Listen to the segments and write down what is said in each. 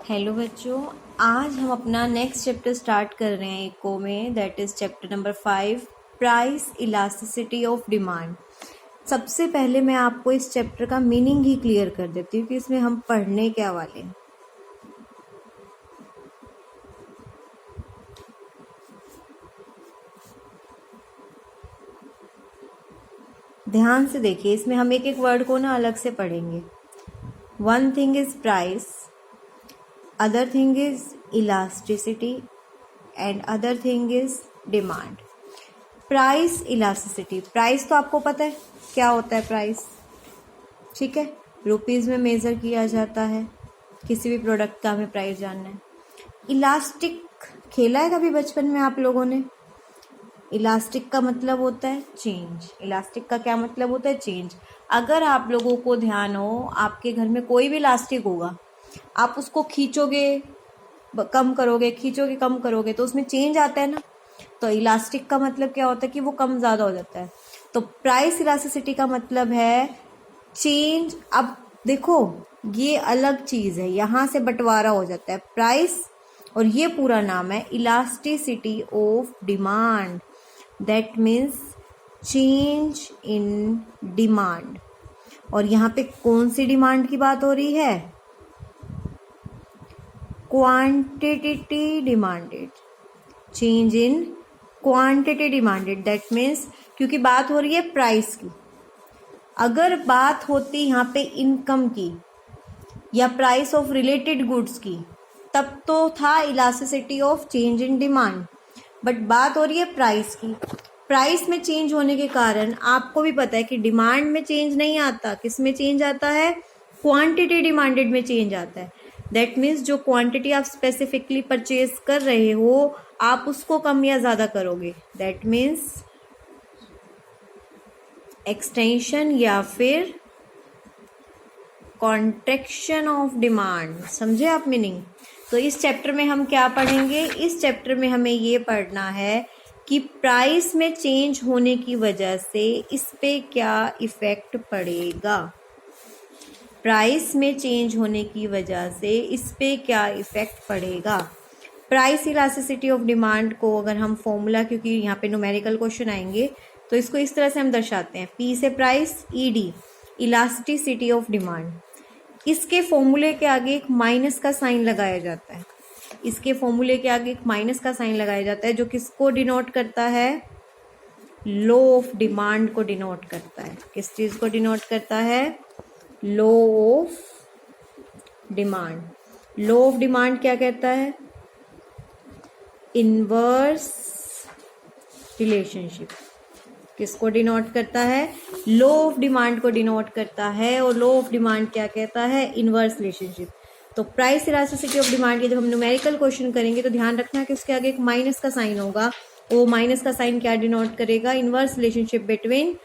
Hello बच्चों, आज हम अपना नेक्स्ट चैप्टर स्टार्ट कर रहे हैं इको में, that is chapter number 5, price elasticity of demand. सबसे पहले मैं आपको इस चैप्टर का मीनिंग ही क्लियर कर देती हूँ कि इसमें हम पढ़ने क्या वाले हैं। ध्यान से देखिए, इसमें हम एक एक वर्ड को ना अलग से पढ़ेंगे। One thing is price, other thing is elasticity and other thing is demand. Price elasticity, price तो आपको पता है क्या होता है प्राइस, ठीक है। रुपीज़ में मेज़र किया जाता है, किसी भी प्रोडक्ट का हमें प्राइस जानना है। इलास्टिक खेला है कभी बचपन में आप लोगों ने? इलास्टिक का मतलब होता है चेंज। इलास्टिक का क्या मतलब होता है? चेंज। अगर आप लोगों को ध्यान हो, आपके घर में कोई भी इलास्टिक होगा, आप उसको खींचोगे कम करोगे, खींचोगे कम करोगे, तो उसमें चेंज आता है ना। तो इलास्टिक का मतलब क्या होता है कि वो कम ज़्यादा हो जाता है। तो प्राइस इलास्टिसिटी का मतलब है चेंज। अब देखो, ये अलग चीज़ है, यहाँ से बंटवारा हो जाता है प्राइस, और ये पूरा नाम है elasticity of demand. That means change in demand. और यहाँ पे कौन सी डिमांड की बात हो रही है? Quantity demanded, change in quantity demanded. That means क्योंकि बात हो रही है प्राइस की, अगर बात होती यहाँ पे इनकम की या प्राइस ऑफ रिलेटेड गुड्स की, तब तो था elasticity of change in demand. But बात हो रही है प्राइस की। प्राइस में चेंज होने के कारण आपको भी पता है कि डिमांड में चेंज नहीं आता, किस में चेंज आता है? क्वांटिटी डिमांडेड में चेंज आता है। दैट मीन्स जो क्वांटिटी आप स्पेसिफिकली परचेज कर रहे हो, आप उसको कम या ज़्यादा करोगे। दैट मीन्स एक्सटेंशन या फिर कॉन्ट्रैक्शन ऑफ डिमांड। समझे आप मीनिंग? तो इस चैप्टर में हम क्या पढ़ेंगे? इस चैप्टर में हमें ये पढ़ना है कि प्राइस में चेंज होने की वजह से इस पे क्या इफ़ेक्ट पड़ेगा। प्राइस में चेंज होने की वजह से इस पे क्या इफ़ेक्ट पड़ेगा। प्राइस इलास्टिसिटी ऑफ डिमांड को अगर हम फॉर्मूला, क्योंकि यहाँ पे न्यूमेरिकल क्वेश्चन आएंगे, तो इसको इस तरह से हम दर्शाते हैं, पी से price, E D elasticity of demand. इसके फॉर्मूले के आगे एक माइनस का साइन लगाया जाता है। इसके फॉर्मूले के आगे एक माइनस का साइन लगाया जाता है, जो किसको डिनोट करता है? लॉ ऑफ डिमांड को डिनोट करता है। किस चीज़ को डिनोट करता है? Law of demand. Law of demand क्या कहता है? Inverse relationship. किसको डिनोट करता है? लॉ ऑफ डिमांड को डिनोट करता है। और लॉ ऑफ डिमांड क्या कहता है? Inverse relationship. तो प्राइस इलास्टिसिटी ऑफ डिमांड के जब हम न्यूमेरिकल क्वेश्चन करेंगे तो ध्यान रखना कि उसके आगे एक माइनस का साइन होगा। वो माइनस का साइन क्या डिनोट करेगा? Inverse relationship between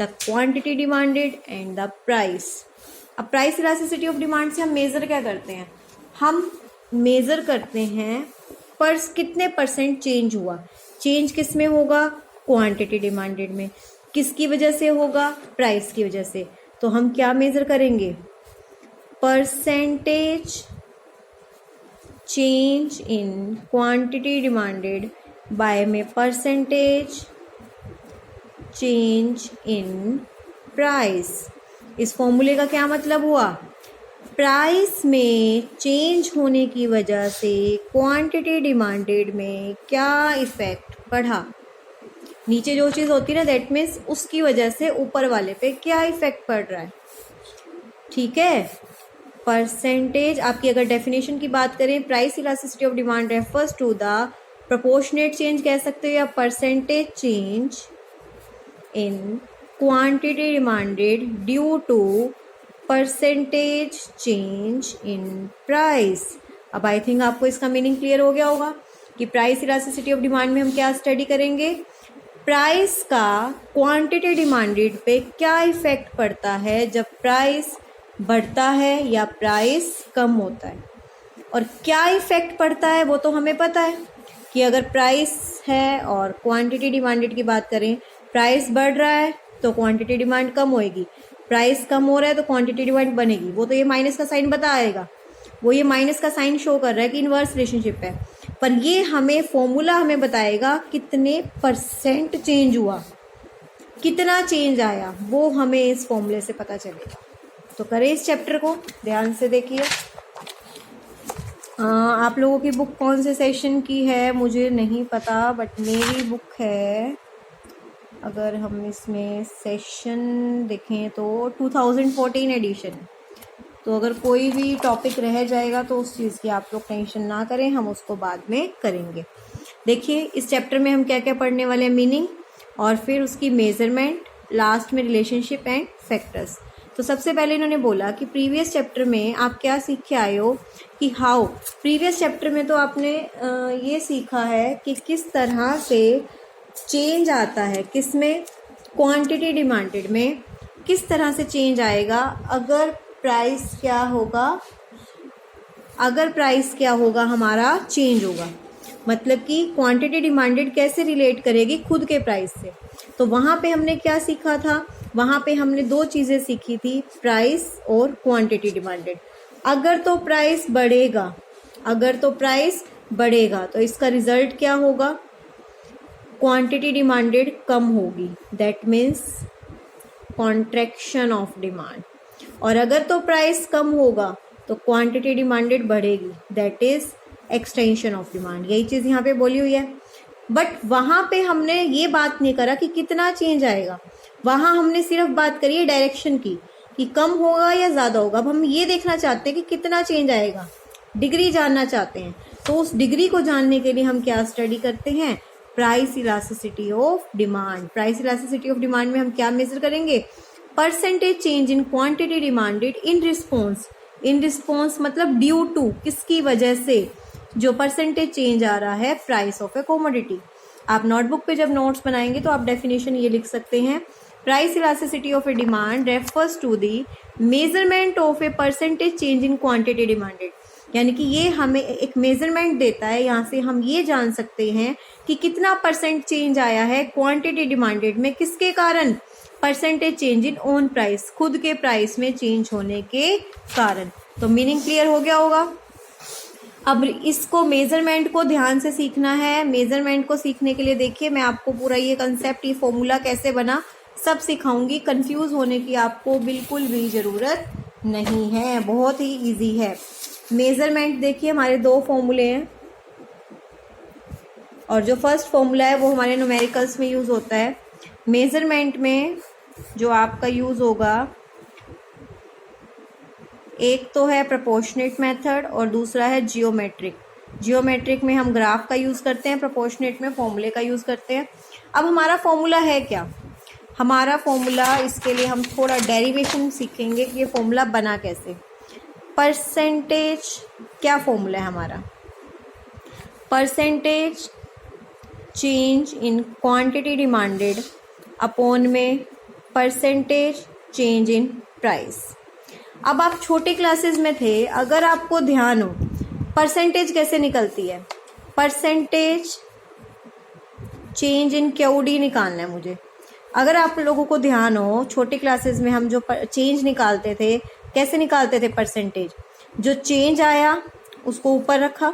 the quantity demanded and the price. अब प्राइस इलास्टिसिटी ऑफ डिमांड से हम मेजर क्या करते हैं? हम मेजर करते हैं पर कितने परसेंट चेंज हुआ। चेंज किस में होगा? क्वांटिटी डिमांडेड में। किसकी वजह से होगा? प्राइस की वजह से। तो हम क्या मेजर करेंगे? Percentage change in quantity demanded by में परसेंटेज चेंज इन प्राइस। इस फॉर्मूले का क्या मतलब हुआ? प्राइस में चेंज होने की वजह से क्वांटिटी डिमांडेड में क्या इफेक्ट पड़ा। नीचे जो चीज़ होती है ना, दैट मीन्स उसकी वजह से ऊपर वाले पे क्या इफेक्ट पड़ रहा है। ठीक है। परसेंटेज, आपकी अगर डेफिनेशन की बात करें, price elasticity of demand refers to the proportionate change कह सकते हो, या percentage change in quantity demanded due to percentage change in price. अब आई थिंक आपको इसका मीनिंग क्लियर हो गया होगा कि प्राइस इलास्टिसिटी ऑफ डिमांड में हम क्या स्टडी करेंगे? प्राइस का क्वांटिटी डिमांडेड पे क्या इफेक्ट पड़ता है जब प्राइस बढ़ता है या प्राइस कम होता है। और क्या इफेक्ट पड़ता है वो तो हमें पता है कि अगर प्राइस है और क्वांटिटी डिमांडेड की बात करें, प्राइस बढ़ रहा है तो क्वांटिटी डिमांड कम होएगी, प्राइस कम हो रहा है तो क्वांटिटी डिमांड बनेगी। वो तो ये माइनस का साइन बताएगा। वो ये माइनस का साइन शो कर रहा है कि इनवर्स रिलेशनशिप है, पर ये हमें फॉर्मूला हमें बताएगा कितने परसेंट चेंज हुआ, कितना चेंज आया, वो हमें इस फॉर्मूले से पता चलेगा। तो करें इस चैप्टर को, ध्यान से देखिए। आप लोगों की बुक कौन से सेशन की है मुझे नहीं पता, बट मेरी बुक है, अगर हम इसमें सेशन देखें तो 2014 एडिशन। तो अगर कोई भी टॉपिक रह जाएगा तो उस चीज़ की आप लोग टेंशन ना करें, हम उसको बाद में करेंगे। देखिए इस चैप्टर में हम क्या क्या पढ़ने वाले हैं, मीनिंग, और फिर उसकी मेजरमेंट, लास्ट में रिलेशनशिप एंड फैक्टर्स। तो सबसे पहले इन्होंने बोला कि प्रीवियस चैप्टर में आप क्या सीख के आए हो कि हाउ, प्रीवियस चैप्टर में तो आपने ये सीखा है कि किस तरह से चेंज आता है, किस में, क्वांटिटी डिमांडेड में किस तरह से चेंज आएगा अगर प्राइस क्या होगा, अगर प्राइस क्या होगा हमारा चेंज होगा, मतलब कि क्वांटिटी डिमांडेड कैसे रिलेट करेगी खुद के प्राइस से। तो वहाँ पे हमने क्या सीखा था, वहाँ पे हमने दो चीज़ें सीखी थी, प्राइस और क्वांटिटी डिमांडेड। अगर तो प्राइस बढ़ेगा, अगर तो प्राइस बढ़ेगा तो इसका रिजल्ट क्या होगा, क्वांटिटी डिमांडेड कम होगी, that means contraction of demand. और अगर तो प्राइस कम होगा तो क्वांटिटी डिमांडेड बढ़ेगी, that is extension of demand. यही चीज़ यहाँ पे बोली हुई है। बट वहाँ पे हमने ये बात नहीं करा कि कितना चेंज आएगा, वहाँ हमने सिर्फ बात करी है डायरेक्शन की कि कम होगा या ज़्यादा होगा। अब हम ये देखना चाहते हैं कि कितना चेंज आएगा, डिग्री जानना चाहते हैं। तो उस डिग्री को जानने के लिए हम क्या स्टडी करते हैं, price elasticity of demand. Price elasticity of demand में हम क्या मेजर करेंगे, percentage change in quantity demanded in response. In response मतलब ड्यू टू, किसकी वजह से, जो परसेंटेज चेंज आ रहा है प्राइस ऑफ ए कमोडिटी। आप नोटबुक पे जब नोट्स बनाएंगे तो आप डेफिनेशन ये लिख सकते हैं, price elasticity of a demand refers to the measurement of a percentage change in quantity demanded. यानी कि ये हमें एक मेजरमेंट देता है, यहाँ से हम ये जान सकते हैं कि कितना परसेंट चेंज आया है क्वांटिटी डिमांडेड में, किसके कारण, परसेंटेज चेंज इन ओन प्राइस, खुद के प्राइस में चेंज होने के कारण। तो मीनिंग क्लियर हो गया होगा। अब इसको मेजरमेंट को ध्यान से सीखना है। मेजरमेंट को सीखने के लिए देखिए मैं आपको पूरा ये कंसेप्ट, ये फॉर्मूला कैसे बना सब सिखाऊंगी। कंफ्यूज होने की आपको बिल्कुल भी ज़रूरत नहीं है, बहुत ही इजी है। मेजरमेंट देखिए हमारे दो फॉर्मूले हैं, और जो फर्स्ट फॉर्मूला है वो हमारे न्यूमेरिकल्स में यूज़ होता है। मेजरमेंट में जो आपका यूज़ होगा, एक तो है प्रोपोर्शनेट मेथड और दूसरा है जियोमेट्रिक। जियोमेट्रिक में हम ग्राफ का यूज़ करते हैं, प्रोपोर्शनेट में फॉर्मूले का यूज़ करते हैं। अब हमारा फॉर्मूला है क्या, हमारा फॉर्मूला, इसके लिए हम थोड़ा डेरिवेशन सीखेंगे कि ये फॉर्मूला बना कैसे। परसेंटेज क्या फॉर्मूला है हमारा, percentage change in quantity demanded upon में परसेंटेज चेंज इन प्राइस। अब आप छोटे क्लासेस में थे, अगर आपको ध्यान हो परसेंटेज कैसे निकलती है, परसेंटेज चेंज इन क्यूडी निकालना है मुझे। अगर आप लोगों को ध्यान हो, छोटे क्लासेस में हम जो चेंज निकालते थे, कैसे निकालते थे परसेंटेज, जो चेंज आया उसको ऊपर रखा,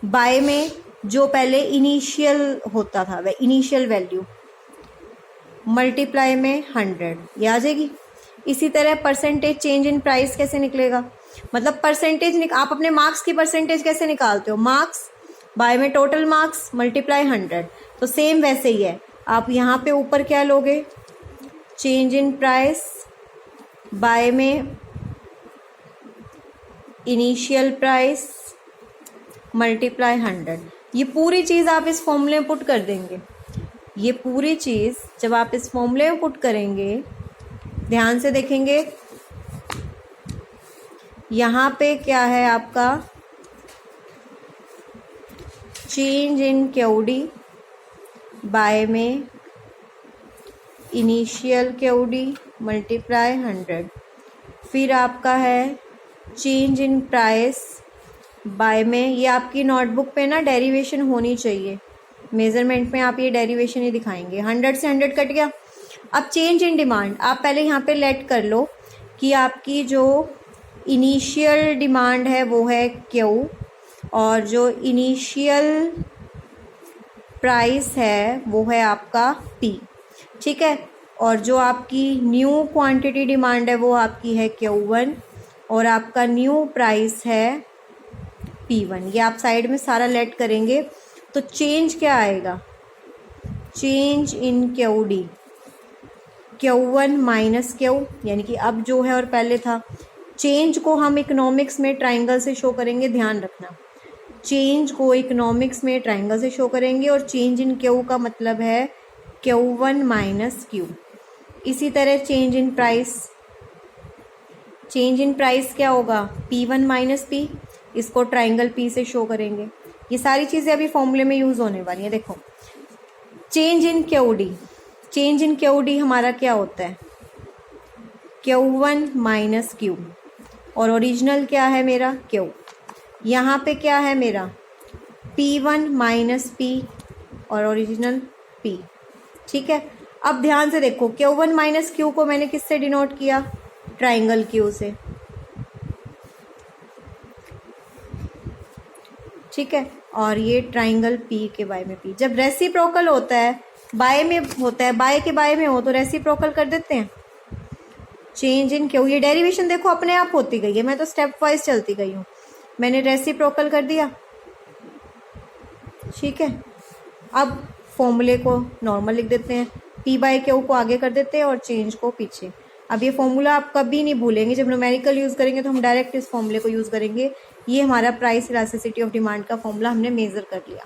बाय में जो पहले इनिशियल होता था वह इनिशियल वैल्यू, मल्टीप्लाई में 100, ये आ जाएगी। इसी तरह परसेंटेज चेंज इन प्राइस कैसे निकलेगा, मतलब परसेंटेज, आप अपने मार्क्स की परसेंटेज कैसे निकालते हो, मार्क्स बाय में टोटल मार्क्स मल्टीप्लाई 100। तो सेम वैसे ही है, आप यहाँ पे ऊपर क्या लोगे, चेंज इन प्राइस बाय में इनिशियल प्राइस मल्टीप्लाई 100। ये पूरी चीज़ आप इस फॉर्मूले में पुट कर देंगे। ये पूरी चीज़ जब आप इस फॉर्मूले में पुट करेंगे, ध्यान से देखेंगे, यहाँ पे क्या है आपका, चेंज इन क्यूडी बाय में इनिशियल क्यूडी मल्टीप्लाई 100, फिर आपका है चेंज इन प्राइस बाय में, ये आपकी नोटबुक पे ना डेरिवेशन होनी चाहिए, मेजरमेंट में आप ये डेरिवेशन ही दिखाएंगे। 100 से 100 कट गया। अब चेंज इन डिमांड, आप पहले यहाँ पे लेट कर लो कि आपकी जो इनिशियल डिमांड है वो है Q, और जो इनिशियल प्राइस है वो है आपका P, ठीक है। और जो आपकी न्यू क्वांटिटी डिमांड है वो आपकी है Q1, और आपका न्यू प्राइस है P1। ये आप साइड में सारा लेट करेंगे तो चेंज क्या आएगा, change in QD, Q1 minus Q, यानी कि अब जो है और पहले था। चेंज को हम इकोनॉमिक्स में ट्राइंगल से शो करेंगे, ध्यान रखना, चेंज को इकोनॉमिक्स में ट्राइंगल से शो करेंगे, और चेंज इन Q का मतलब है Q1 माइनस Q। इसी तरह change in price, change in price क्या होगा, P1 माइनस P, इसको ट्राइंगल P से शो करेंगे। ये सारी चीज़ें अभी फॉर्मूले में यूज़ होने वाली हैं। देखो, change in QD, change in QD हमारा क्या होता है, Q1 माइनस Q, और ओरिजिनल क्या है मेरा Q। यहाँ पे क्या है मेरा P1 माइनस P, और ओरिजिनल P, ठीक है। अब ध्यान से देखो, Q1 माइनस Q को मैंने किससे डिनोट किया, ट्राइंगल Q से, ठीक है। और ये ट्राइंगल P के बाय में P। जब रेसिप्रोकल होता है, बाय में होता है, बाय के बाय में हो तो रेसिप्रोकल कर देते हैं। चेंज इन Q, ये डेरिवेशन देखो अपने आप होती गई है, मैं तो स्टेप वाइज चलती गई हूँ। मैंने रेसिप्रोकल कर दिया, ठीक है। अब फॉर्मूले को नॉर्मल लिख देते हैं, P बाय Q को आगे कर देते हैं और चेंज को पीछे। अब ये फॉर्मूला आप कभी नहीं भूलेंगे, जब न्यूमेरिकल यूज़ करेंगे तो हम डायरेक्ट इस फॉर्मूले को यूज़ करेंगे। ये हमारा प्राइस इलास्टिसिटी ऑफ डिमांड का फॉर्मूला हमने मेज़र कर लिया।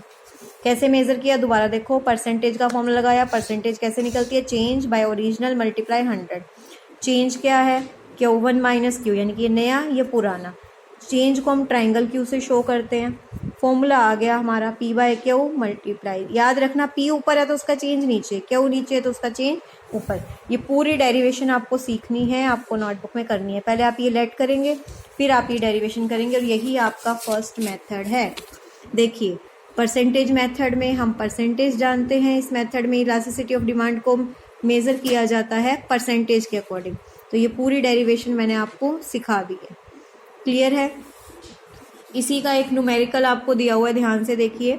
कैसे मेज़र किया, दोबारा देखो, परसेंटेज का फॉर्मूला लगाया। परसेंटेज कैसे निकलती है, change bye original multiply 100। Change क्या है, Q1 माइनस Q, यानी कि ये नया ये पुराना। चेंज को हम ट्राइंगल Q से शो करते हैं। फॉर्मूला आ गया हमारा P बाय Q मल्टीप्लाई, याद रखना P ऊपर है तो उसका चेंज नीचे, Q नीचे है तो उसका चेंज ऊपर। ये पूरी डेरिवेशन आपको सीखनी है, आपको नोटबुक में करनी है। पहले आप ये लेट करेंगे, फिर आप ये डेरिवेशन करेंगे, और यही आपका फर्स्ट मेथड है। देखिए, परसेंटेज मेथड में हम परसेंटेज जानते हैं, इस मेथड में इलास्टिसिटी ऑफ डिमांड को मेज़र किया जाता है परसेंटेज के अकॉर्डिंग। तो ये पूरी डेरिवेशन मैंने आपको सिखा दी है, क्लियर है। इसी का एक न्यूमेरिकल आपको दिया हुआ है, ध्यान से देखिए।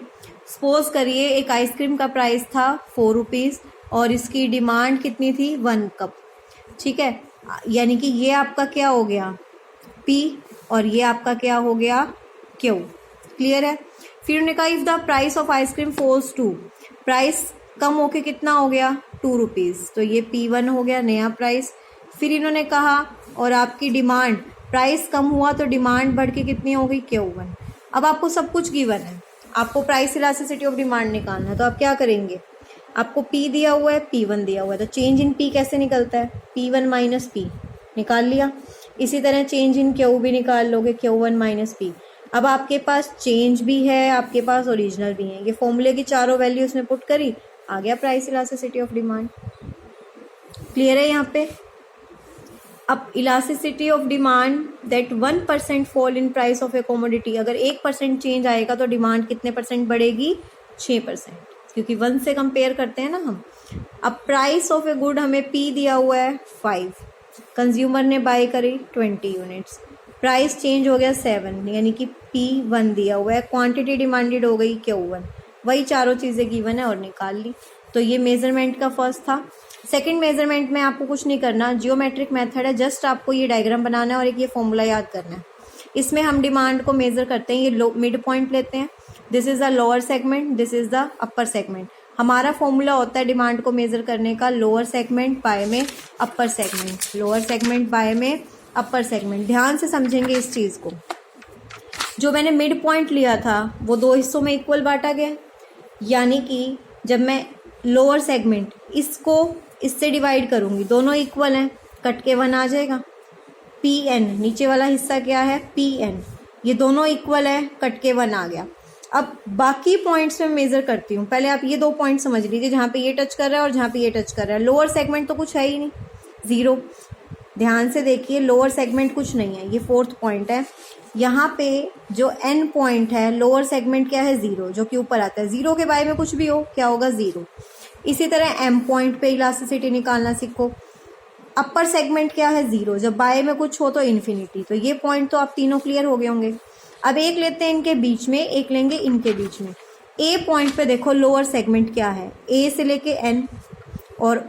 सपोज करिए एक आइसक्रीम का प्राइस था 4 रुपीज़ और इसकी डिमांड कितनी थी, 1 कप, ठीक है। यानी कि ये आपका क्या हो गया P, और ये आपका क्या हो गया Q, क्लियर है। फिर उन्होंने कहा if the price of ice cream falls to, price कम होके कितना हो गया 2 रुपीज़, तो ये P1 हो गया नया प्राइस। फिर इन्होंने कहा और आपकी डिमांड, प्राइस कम हुआ तो डिमांड बढ़ के कितनी हो गई Q1। अब आपको सब कुछ गिवन है, आपको प्राइस इलास्टिसिटी ऑफ डिमांड निकालना है, तो आप क्या करेंगे, आपको P दिया हुआ है, P1 दिया हुआ है, तो चेंज इन P कैसे निकलता है, P1 माइनस P निकाल लिया। इसी तरह चेंज इन Q भी निकाल लोगे, Q1 माइनस P। अब आपके पास चेंज भी है, आपके पास ओरिजिनल भी है, ये फॉर्मूले की चारों वैल्यू उसमें पुट करी, आ गया price elasticity of demand, clear है यहाँ पे। अब elasticity of demand that 1% fall in price of A commodity, अगर 1% चेंज आएगा तो डिमांड कितने परसेंट बढ़ेगी, 6%, क्योंकि 1 से कंपेयर करते हैं ना हम। अब प्राइस ऑफ ए गुड हमें P दिया हुआ है 5, कंज्यूमर ने बाय करी 20 यूनिट्स, प्राइस चेंज हो गया 7, यानी कि P1 दिया हुआ है, क्वांटिटी डिमांडेड हो गई Q1, वही चारों चीज़ें गिवन है और निकाल ली। तो ये मेजरमेंट का फर्स्ट था। सेकंड मेजरमेंट में आपको कुछ नहीं करना, जियोमेट्रिक मेथड है, जस्ट आपको ये डायग्राम बनाना है और एक ये फॉर्मूला याद करना है। इसमें हम डिमांड को मेजर करते हैं, ये मिड पॉइंट लेते हैं, this is the lower segment, this is the upper segment. हमारा फॉर्मूला होता है डिमांड को मेजर करने का, लोअर सेगमेंट बाय में upper segment, lower segment by में अपर सेगमेंट। ध्यान से समझेंगे इस चीज़ को। जो मैंने मिड पॉइंट लिया था वो 2 हिस्सों में इक्वल बांटा गया, यानी कि जब मैं लोअर सेगमेंट इसको इससे डिवाइड करूँगी, दोनों इक्वल हैं, कट के 1 आ जाएगा। Pn नीचे वाला हिस्सा क्या है Pn, ये दोनों इक्वल है, कट के 1 आ गया। अब बाकी पॉइंट्स में मेजर करती हूँ, पहले आप ये 2 पॉइंट समझ लीजिए, जहाँ पे ये टच कर रहा है और जहाँ पे ये टच कर रहा है। लोअर सेगमेंट तो कुछ है ही नहीं, 0। ध्यान से देखिए, लोअर सेगमेंट कुछ नहीं है, ये 4th पॉइंट है। यहाँ पे जो n पॉइंट है, लोअर सेगमेंट क्या है 0, जो कि ऊपर आता है। 0 के बारे में कुछ भी हो, क्या होगा 0। इसी तरह m पॉइंट पे इलास्टिसिटी निकालना सीखो। अपर सेगमेंट क्या है 0, जब बाय में कुछ हो तो इन्फिनिटी। तो ये पॉइंट तो आप तीनों क्लियर हो गए होंगे। अब एक लेते हैं इनके बीच में, एक लेंगे इनके बीच में। ए पॉइंट पे देखो लोअर सेगमेंट क्या है, ए से लेके एन, और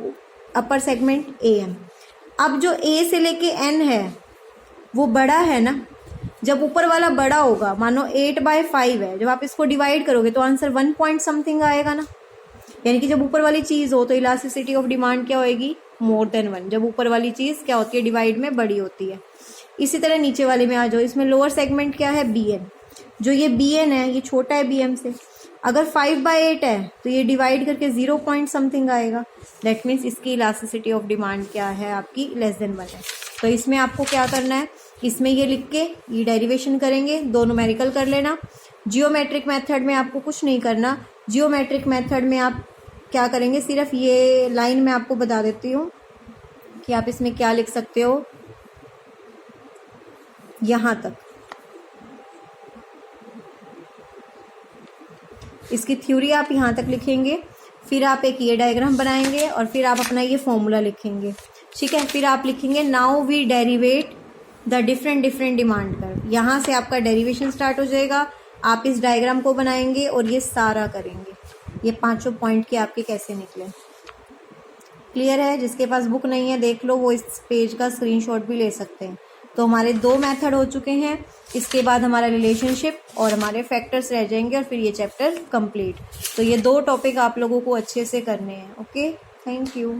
अपर सेगमेंट ए एम। अब जो ए से लेके एन है वो बड़ा है ना, जब ऊपर वाला बड़ा होगा, मानो 8/5 है, जब आप इसको डिवाइड करोगे तो आंसर 1 पॉइंट समथिंग आएगा ना। यानी कि जब ऊपर वाली चीज़ हो तो इलास्टिसिटी ऑफ डिमांड क्या होएगी, मोर देन 1। जब ऊपर वाली चीज़ क्या होती है, डिवाइड में बड़ी होती है। इसी तरह नीचे वाले में आ जाओ, इसमें लोअर सेगमेंट क्या है बी एन। जो ये बी एन है ये छोटा है बी एम से, अगर 5/8 है तो ये डिवाइड करके 0 पॉइंट समथिंग आएगा। दैट मीन्स इसकी इलास्टिसिटी ऑफ डिमांड क्या है आपकी, लेस देन 1 है। तो इसमें आपको क्या करना है, इसमें ये लिख के ये डेरिवेशन करेंगे, दो न्यूमेरिकल कर लेना। जियोमेट्रिक मेथड में आपको कुछ नहीं करना। जियोमेट्रिक मेथड में आप क्या करेंगे, सिर्फ ये लाइन मैं आपको बता देती हूँ कि आप इसमें क्या लिख सकते हो। यहाँ तक इसकी थ्योरी आप यहाँ तक लिखेंगे, फिर आप एक ये डायग्राम बनाएंगे और फिर आप अपना ये फॉर्मूला लिखेंगे, ठीक है। फिर आप लिखेंगे now we derivate the different demand curve. यहाँ से आपका डेरिवेशन स्टार्ट हो जाएगा। आप इस डायग्राम को बनाएंगे और ये सारा करेंगे, ये 5 पॉइंट के आपके कैसे निकले। क्लियर है? जिसके पास बुक नहीं है देख लो, वो इस पेज का स्क्रीनशॉट भी ले सकते हैं। तो हमारे 2 मेथड हो चुके हैं। इसके बाद हमारा रिलेशनशिप और हमारे फैक्टर्स रह जाएंगे और फिर ये चैप्टर कंप्लीट। तो ये 2 टॉपिक आप लोगों को अच्छे से करने हैं। Okay, thank you.